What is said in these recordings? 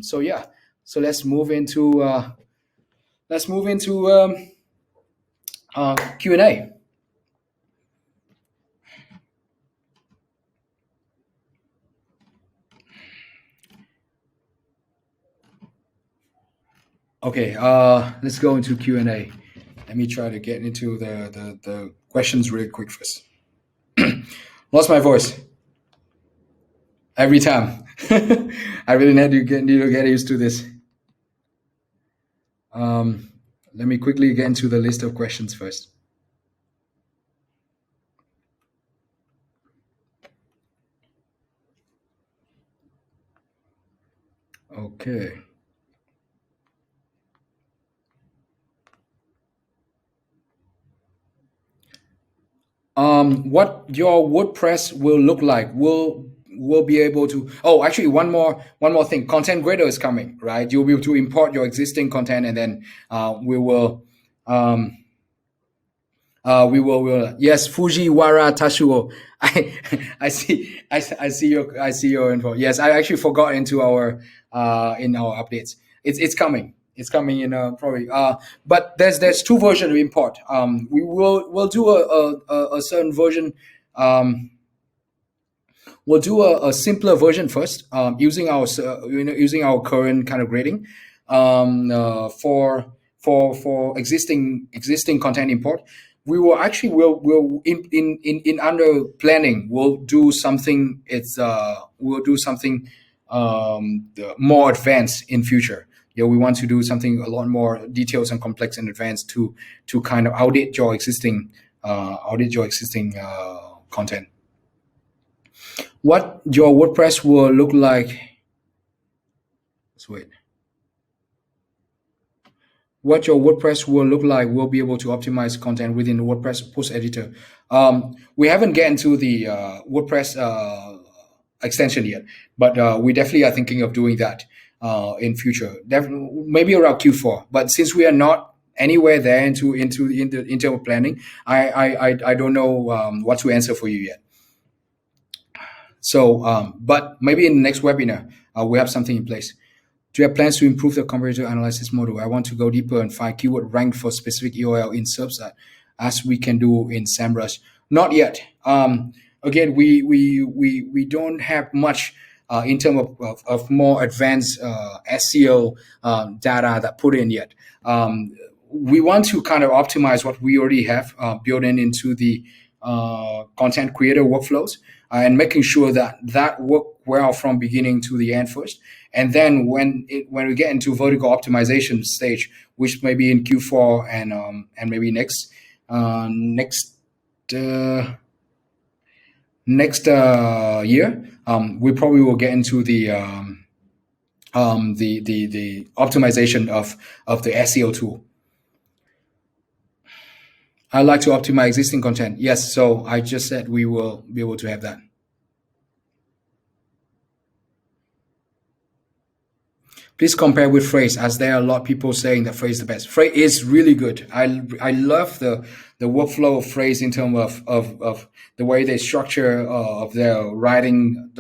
So yeah, so let's move into Q&A. Okay, let's go into Q&A. Let me try to get into the questions really quick first. Lost my voice every time. I really need to get used to this. Um, Let me quickly get into the list of questions first. Okay. What your WordPress will look like? Will be able to. Oh, actually, one more thing. Content Grader is coming, right? You'll be able to import your existing content, and then we will. Um, we will. Yes, Fujiwara Tashuo. I see your info. Yes, I actually forgot into our in our updates. It's coming. It's coming in probably. But there's two versions of import. We'll do a certain version. Um, we'll do a simpler version first, using our using our current kind of grading, for existing content import. We will actually will in under planning we'll do something. We'll do something more advanced in future. Yeah, we want to do something a lot more details and complex in advance to kind of audit your existing content. What your WordPress will look like. Let's wait. What your WordPress will look like will be able to optimize content within the WordPress post editor. We haven't gotten to the WordPress extension yet, but we definitely are thinking of doing that in future. Maybe around Q4. But since we are not anywhere there into our planning, I don't know what to answer for you yet. So, but maybe in the next webinar, we have something in place. Do you have plans to improve the comparator analysis model? I want to go deeper and find keyword rank for specific URL in SERPs as we can do in SEMrush. Not yet. Again, we don't have much in terms of more advanced SEO data that put in yet. We want to kind of optimize what we already have built into the content creator workflows, and making sure that work well from beginning to the end first. And then when we get into vertical optimization stage, which may be in Q4 and maybe next year, we probably will get into the optimization of the SEO tool. I like to optimize existing content. Yes, so I just said we will be able to have that. Please compare with Phrase, as there are a lot of people saying that Phrase is the best. Phrase is really good. I love the workflow of Phrase in terms of the way they structure of their writing,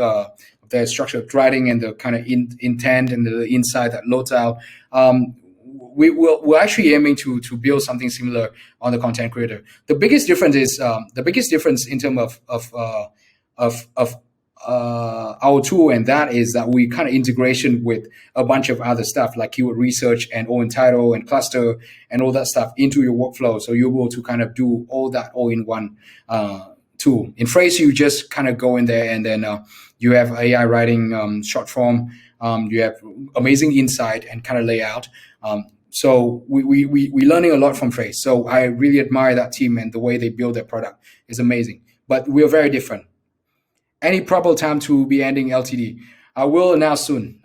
their structure of writing, and the kind of intent and the insight that loads out. We're actually aiming to build something similar on the content creator. The biggest difference is in terms of our tool, and that is that we kind of integration with a bunch of other stuff like keyword research and ON title and cluster and all that stuff into your workflow, so you're able to kind of do all that all in one tool. In Phrase, you just kind of go in there, and then you have AI writing short form. You have amazing insight and kind of layout. So we learning a lot from Phrase. So I really admire that team, and the way they build their product is amazing. But we're very different. Any probable time to be ending LTD? We'll announce soon.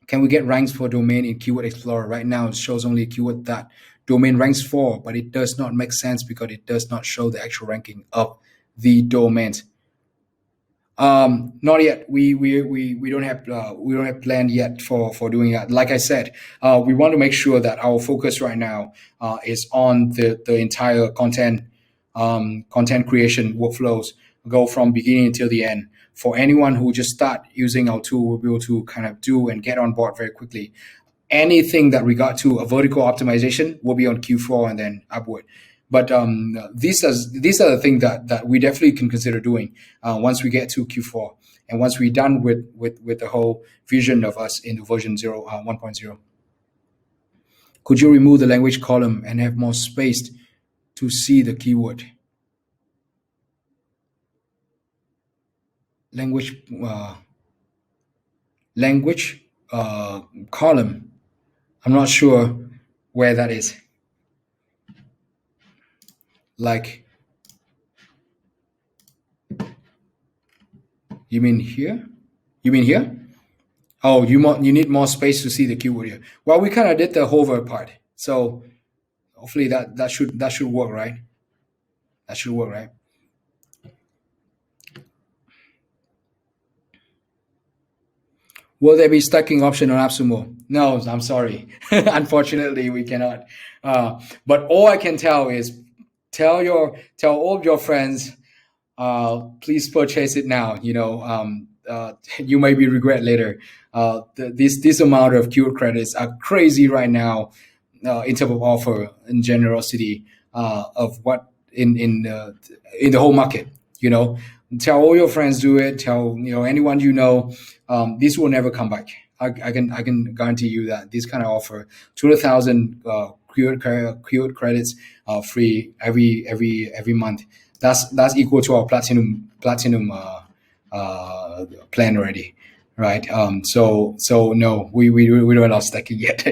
Can we get ranks for domain in Keyword Explorer? Right now, it shows only a keyword that domain ranks for, but it does not make sense because it does not show the actual ranking of the domains. Not yet. We don't have plan yet for doing that. Like I said, we want to make sure that our focus right now is on the entire content creation workflows. go from beginning until the end. For anyone who just start using our tool, will be able to kind of do and get on board very quickly. Anything that regard to a vertical optimization will be on Q4 and then upward. But these are the things that we definitely can consider doing once we get to Q4 and once we're done with the whole vision of us in version 1.0. Could you remove the language column and have more space to see the keyword? Language language column. I'm not sure where that is. Like, you mean here? You mean here? Oh, you need more space to see the keyword here. Well, we kind of did the hover part, so hopefully that should work, right? That should work, right? Will there be stacking option on AppSumo? No, I'm sorry. Unfortunately, we cannot. But all I can tell is tell all of your friends, please purchase it now. You may be regret later. This amount of keyword credits are crazy right now in terms of offer and generosity of what in the whole market. Tell all your friends, do it. Tell anyone this will never come back. I can guarantee you that this kind of offer 200,000 keyword credits free every month. That's equal to our platinum plan already, right? So no, we don't allow stacking yet.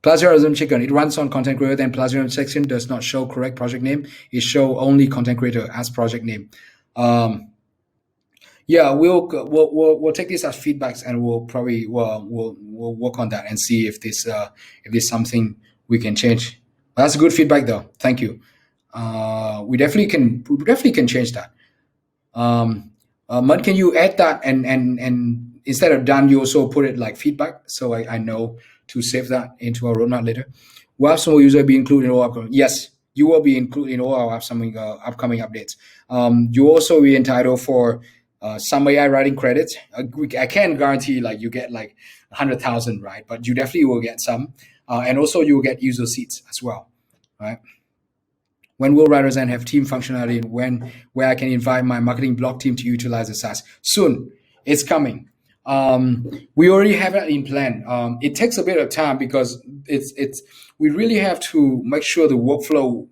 Plagiarism chicken. It runs on content creator, then plagiarism section does not show correct project name. It show only content creator as project name. Yeah, we'll take this as feedbacks, and we'll work on that and see if this something we can change. But that's a good feedback, though. Thank you. We definitely can change that. Mud, can you add that and instead of done, you also put it like feedback, so I know to save that into our roadmap later. Will AppSumo user be included in all upcoming? Yes, you will be included in all our upcoming updates. You also be entitled for some AI writing credits. I can't guarantee like you get like 100,000, right? But you definitely will get some, and also you will get user seats as well, right? When will Writerzen have team functionality, and where I can invite my marketing blog team to utilize the SaaS? Soon, it's coming. We already have it in plan. It takes a bit of time because we really have to make sure the workflow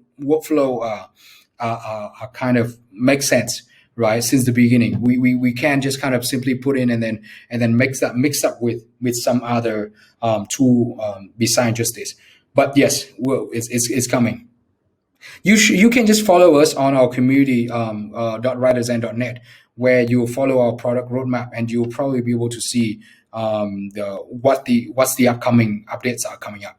kind of makes sense, right? Since the beginning, we can't just kind of simply put in and then mix up with some other tool beside just this. But yes, it's coming. You can just follow us on our community .writerzen.net, where you'll follow our product roadmap, and you'll probably be able to see what's the upcoming updates are coming up.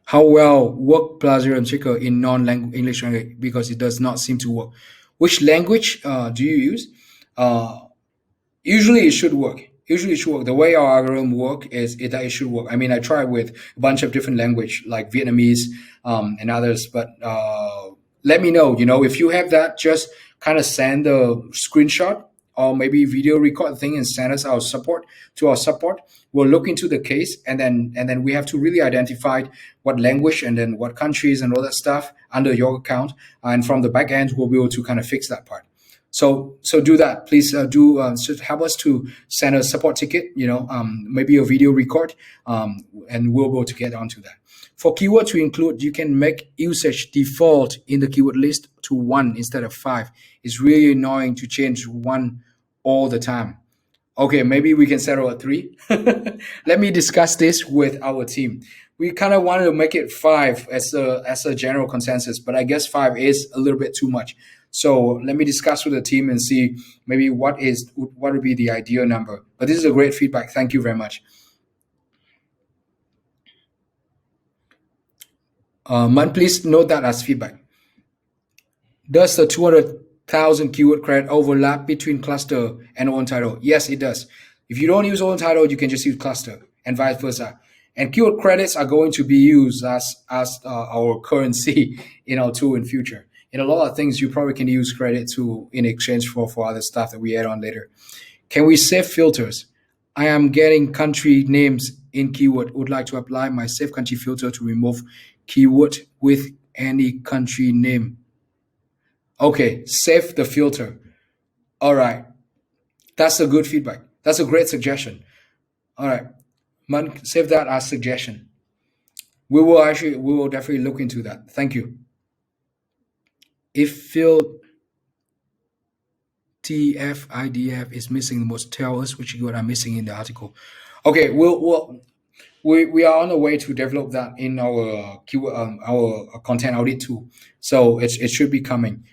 How well work Plagiarism Checker in non-English language, because it does not seem to work. Which language do you use? Usually it should work. The way our algorithm work is that it should work. I mean, I tried with a bunch of different language like Vietnamese and others, but let me know. If you have that, just kind of send a screenshot or maybe video record thing and send us our support. We'll look into the case, and then we have to really identify what language and then what countries and all that stuff under your account, and from the back end we'll be able to kind of fix that part. So do that, please. So help us to send a support ticket, maybe a video record, and we'll be able to get onto that. For keywords to include, you can make usage default in the keyword list to 1 instead of 5. It's really annoying to change 1 all the time. Okay, maybe we can settle at 3. Let me discuss this with our team. We kind of wanted to make it 5 as a general consensus, but I guess 5 is a little bit too much. So let me discuss with the team and see maybe what would be the ideal number. But this is a great feedback. Thank you very much. Man, please note that as feedback. Does the 200,000 keyword credit overlap between cluster and own title? Yes, it does. If you don't use own title, you can just use cluster, and vice versa. And keyword credits are going to be used as our currency in our tool in future. In a lot of things, you probably can use credit to in exchange for other stuff that we add on later. Can we save filters? I am getting country names in keyword. Would like to apply my save country filter to remove keyword with any country name. Okay, save the filter. All right, that's a good feedback. That's a great suggestion. All right, man, save that as suggestion. We will definitely look into that. Thank you. If field TF-IDF is missing the most, tell us which keyword are missing in the article. Okay, we are on the way to develop that in our our content audit tool. So it should be coming.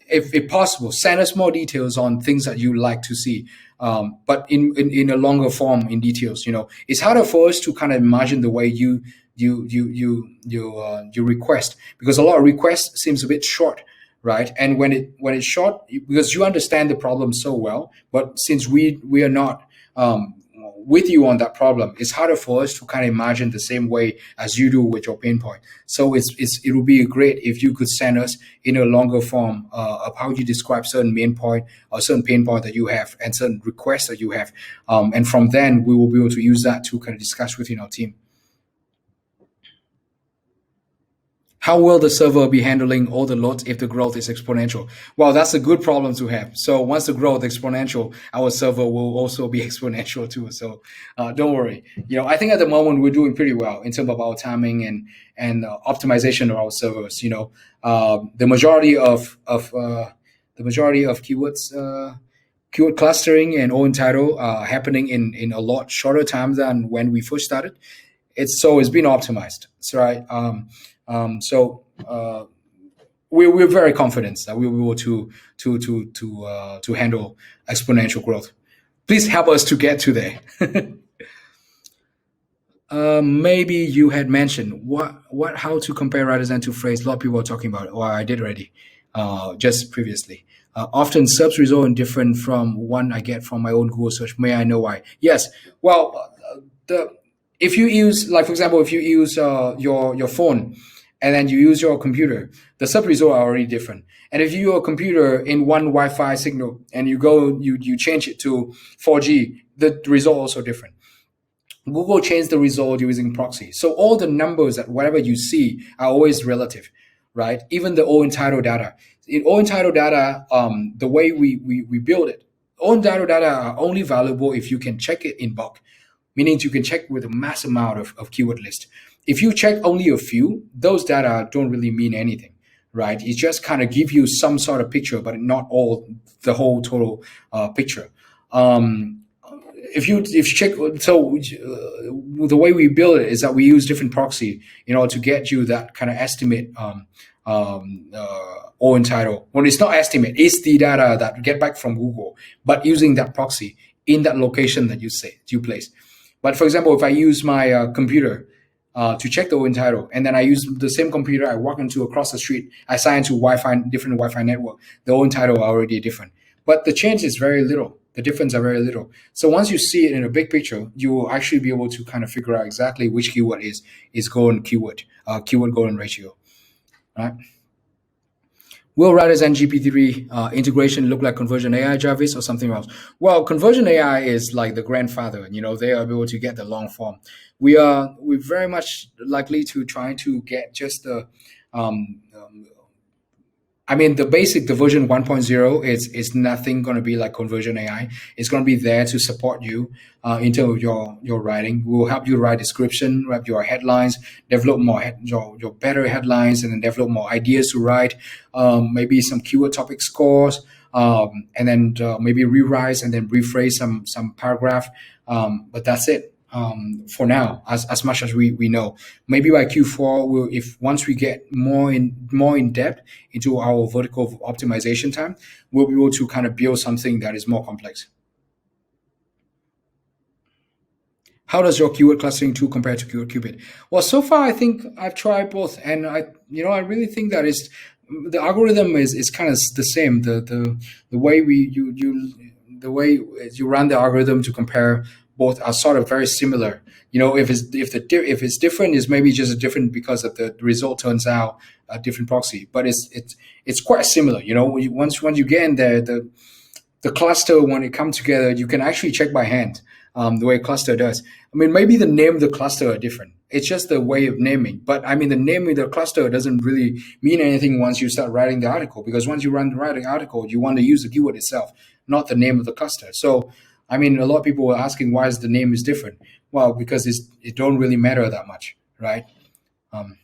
If possible, send us more details on things that you like to see. But in a longer form, in details, it's harder for us to kind of imagine the way you request, because a lot of requests seems a bit short, right? And when it's short, because you understand the problem so well, but since we are not with you on that problem, it's harder for us to kind of imagine the same way as you do with your pain point. So it would be great if you could send us in a longer form of how you describe certain main point or certain pain point that you have and certain requests that you have, and from then we will be able to use that to kind of discuss within our team. How will the server be handling all the loads if the growth is exponential? Well, that's a good problem to have. So once the growth is exponential, our server will also be exponential too. So don't worry. I think at the moment we're doing pretty well in terms of our timing and optimization of our servers. The majority of keywords. Keyword clustering and own title happening in a lot shorter time than when we first started. It's been optimized. That's right. We're very confident that we will be able to handle exponential growth. Please help us to get to there. Maybe you had mentioned how to compare rather than to phrase. A lot of people are talking about it, or I did already, just previously. Often SERPs result different from one I get from my own Google search. May I know why? Yes. Well, if you use, like for example, if you use your phone and then you use your computer, the SERP results are already different. And if you use a computer in one Wi-Fi signal and you change it to 4G, the result also different. Google changed the result using proxy. So all the numbers that whatever you see are always relative, right? Even the all entitled data. In all entitled data, the way we build it, all entitled data are only valuable if you can check it in bulk, meaning you can check with a mass amount of keyword list. If you check only a few, those data don't really mean anything, right? It just kind of give you some sort of picture, but not the whole total picture. If you check, so the way we build it is that we use different proxy in order to get you that kind of estimate or entitled. Well, it's not estimate, it's the data that get back from Google, but using that proxy in that location that you place. But for example, if I use my computer to check the entitle, and then I use the same computer I walk into across the street, I sign to different Wi-Fi network, the entitle are already different. But the change is very little. The difference are very little. So once you see it in a big picture, you will actually be able to kind of figure out exactly which keyword is golden keyword golden ratio. Right? Will Riders and GPT-3 integration look like Conversion AI Jarvis or something else? Well, Conversion AI is like the grandfather. They are able to get the long form. We're very much likely to try to get just the the basic, the version 1.0 is nothing going to be like Conversion AI. It's going to be there to support you in terms of your writing. We'll help you write description, write your headlines, develop more your better headlines, and then develop more ideas to write. Maybe some keyword topic scores, and then maybe rewrite and then rephrase some paragraph. But that's it. For now, as much as we know, maybe by Q4, once we get more in depth into our vertical optimization time, we'll be able to kind of build something that is more complex. How does your keyword clustering tool compare to Keyword Cupid? Well, so far I think I've tried both, and I really think that the algorithm is kind of the same. The way the way you run the algorithm to compare both are sort of very similar. If it's different, it's maybe just different because of the result turns out a different proxy, but it's quite similar. Once you get in there, the cluster, when it comes together, you can actually check by hand, the way cluster does. I mean, maybe the name of the cluster are different. It's just the way of naming. But I mean, the name of the cluster doesn't really mean anything once you start writing the article, because once you write the article, you want to use the keyword itself, not the name of the cluster. So, I mean, a lot of people were asking why is the name is different. Well, because it don't really matter that much, right? Um,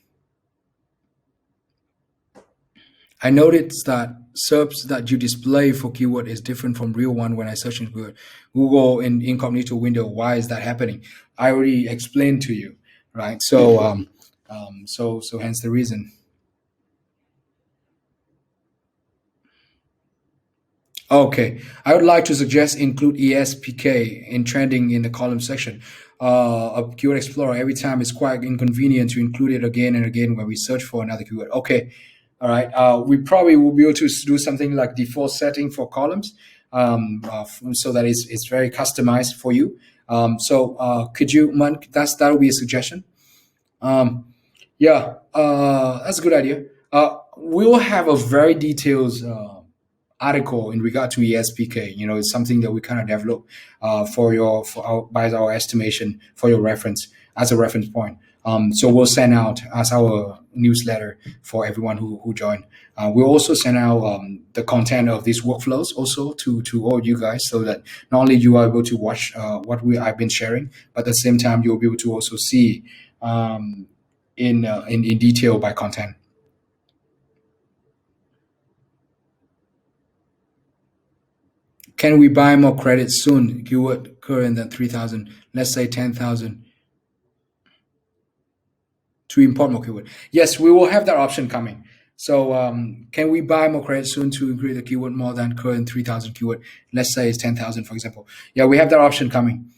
I noticed that SERPs that you display for keyword is different from real one when I search in Google in incognito window. Why is that happening? I already explained to you, right? So hence the reason. Okay, I would like to suggest include ESPK in trending in the column section of Keyword Explorer. Every time it's quite inconvenient to include it again and again when we search for another keyword. Okay, all right. We probably will be able to do something like default setting for columns, so that it's very customized for you. Could you, Man, that will be a suggestion. Um, yeah, that's a good idea. We'll have a very detailed article in regard to ESPK. It's something that we kind of develop by our estimation for your reference as a reference point. So we'll send out as our newsletter for everyone who joined. We'll also send out the content of these workflows also to all you guys, so that not only you are able to watch what I've been sharing, but at the same time you'll be able to also see in detail by content. Can we buy more credits soon? Keyword current than 3,000, let's say 10,000 to import more keyword. Yes, we will have that option coming. So can we buy more credits soon to increase the keyword more than current 3,000 keyword? Let's say it's 10,000, for example. Yeah, we have that option coming.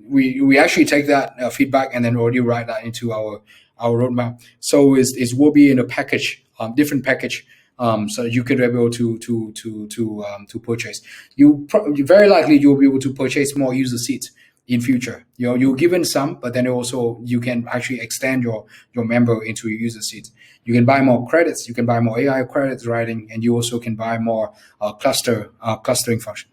We actually take that feedback and then already write that into our roadmap. So it will be in a package, different package, so you can be able to purchase. Very likely you'll be able to purchase more user seats in future. You're given some, but then also you can actually extend your member into your user seats. You can buy more credits. You can buy more AI credits writing, and you also can buy more clustering function.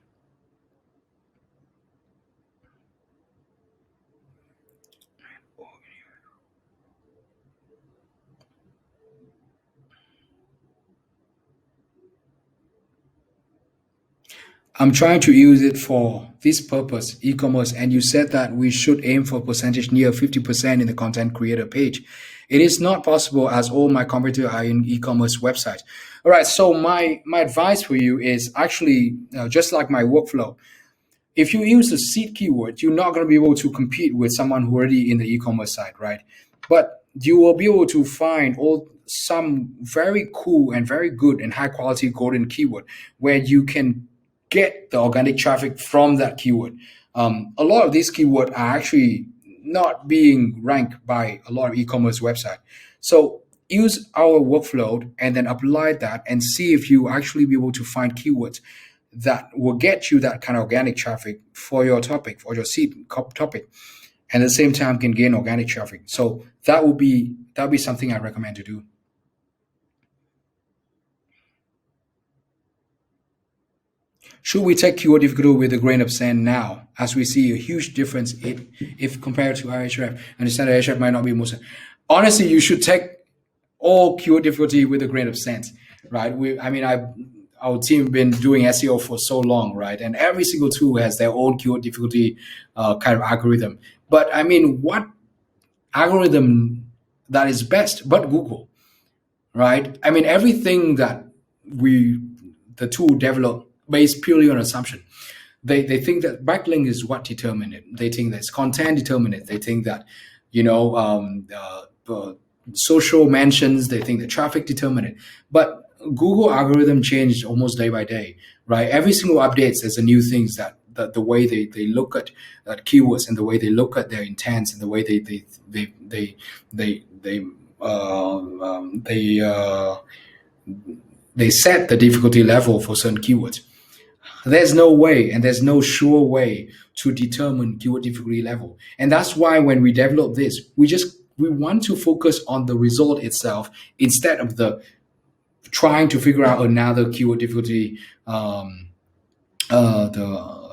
I'm trying to use it for this purpose, e-commerce, and you said that we should aim for percentage near 50% in the content creator page. It is not possible as all my competitors are in e-commerce websites. All right, so my advice for you is actually just like my workflow. If you use the seed keyword, you're not going to be able to compete with someone who already in the e-commerce side, right? But you will be able to find some very cool and very good and high quality golden keyword where you can get the organic traffic from that keyword. A lot of these keywords are actually not being ranked by a lot of e-commerce website. So use our workflow and then apply that and see if you actually be able to find keywords that will get you that kind of organic traffic for your topic, for your seed topic, and at the same time can gain organic traffic. So that'll be something I recommend to do. Should we take keyword difficulty with a grain of sand now, as we see a huge difference if compared to Ahref? Understand that Ahref might not be most. Honestly, you should take all keyword difficulty with a grain of sand, right? Our team been doing SEO for so long, right? And every single tool has their own keyword difficulty kind of algorithm. But I mean, what algorithm that is best but Google, right? I mean, everything that the tool develop based purely on assumption. They think that backlink is what determine it. They think that's content determine it. They think that social mentions. They think that traffic determine it. But Google algorithm changed almost day by day, right? Every single updates, there's a new things that the way they look at keywords and the way they look at their intents and the way they set the difficulty level for certain keywords. There's no way and there's no sure way to determine keyword difficulty level. And that's why when we develop this, we want to focus on the result itself instead of the trying to figure out another keyword difficulty the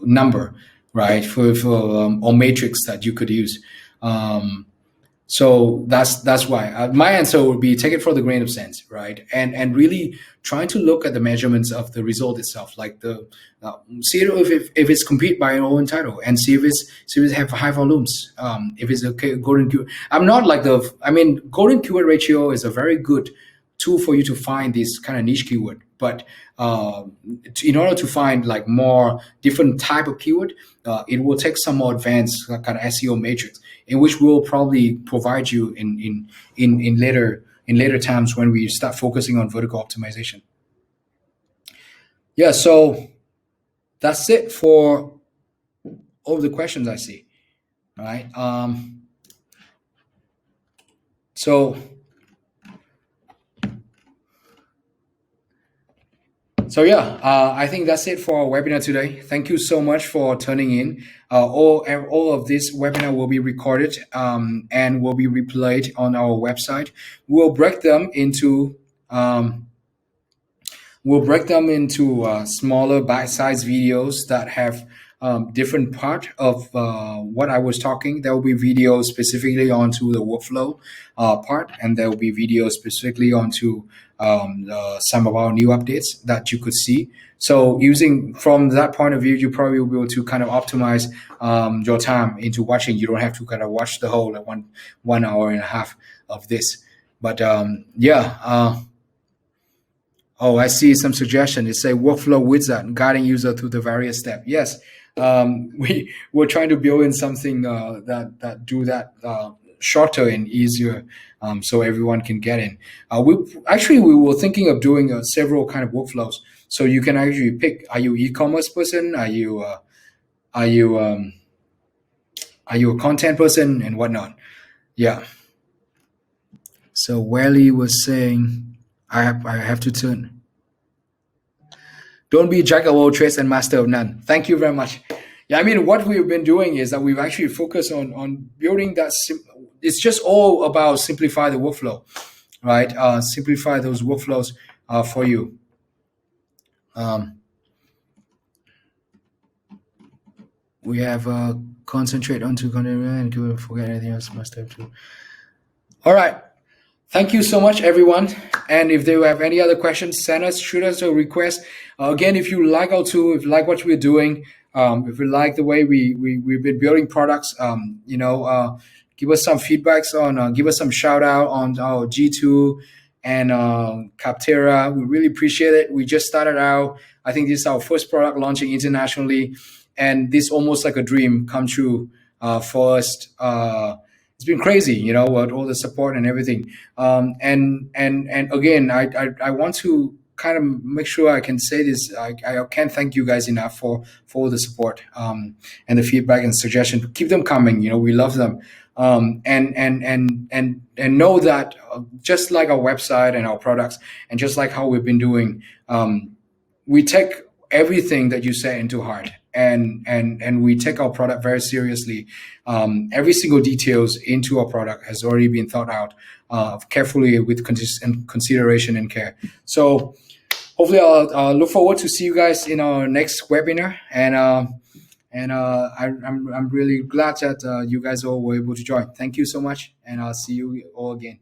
number, right? For or matrix that you could use. Um, so that's why my answer would be take it for the grain of sense, right? And really trying to look at the measurements of the result itself, like the see if it's complete by an own title, and see if it have high volumes. If it's a golden keyword, I'm not like the I mean golden keyword ratio is a very good tool for you to find this kind of niche keyword, but in order to find like more different type of keyword, it will take some more advanced kind of SEO matrix, in which we'll probably provide you in later times when we start focusing on vertical optimization. Yeah, so that's it for all the questions I see. All right. So yeah, I think that's it for our webinar today. Thank you so much for tuning in. All of this webinar will be recorded and will be replayed on our website. We'll break them into smaller bite-sized videos that have different part of what I was talking. There will be videos specifically onto the workflow part, and there will be videos specifically onto some of our new updates that you could see. So using from that point of view, you probably will be able to kind of optimize your time into watching. You don't have to kind of watch the whole 1 hour and a half of this. But yeah. Oh, I see some suggestion. It say workflow wizard guiding user through the various steps. Yes, we're trying to build in something that do that shorter and easier, so everyone can get in. We were thinking of doing several kind of workflows, so you can actually pick: are you e-commerce person? Are you a content person and whatnot? Yeah. So Wally was saying, I have to turn. Don't be jack of all trades and master of none. Thank you very much. Yeah, I mean, what we've been doing is that we've actually focused on building that. It's just all about simplify the workflow, right? Simplify those workflows for you. We have concentrate on two content and forget anything else. Master of two. All right. Thank you so much, everyone. And if you have any other questions, shoot us a request. Again, if you like our tool, if you like what we're doing, if you like the way we've been building products, give us some feedbacks on, give us some shout out on our G2 and Capterra. We really appreciate it. We just started out. I think this is our first product launching internationally, and this almost like a dream come true for us. It's been crazy, with all the support and everything. And again, I want to kind of make sure I can say this. I can't thank you guys enough for all the support and the feedback and suggestion. Keep them coming. We love them. And know that just like our website and our products, and just like how we've been doing, we take everything that you say into heart. And we take our product very seriously. Every single details into our product has already been thought out carefully with consideration and care. So hopefully I'll look forward to see you guys in our next webinar. And I'm really glad that you guys all were able to join. Thank you so much, and I'll see you all again.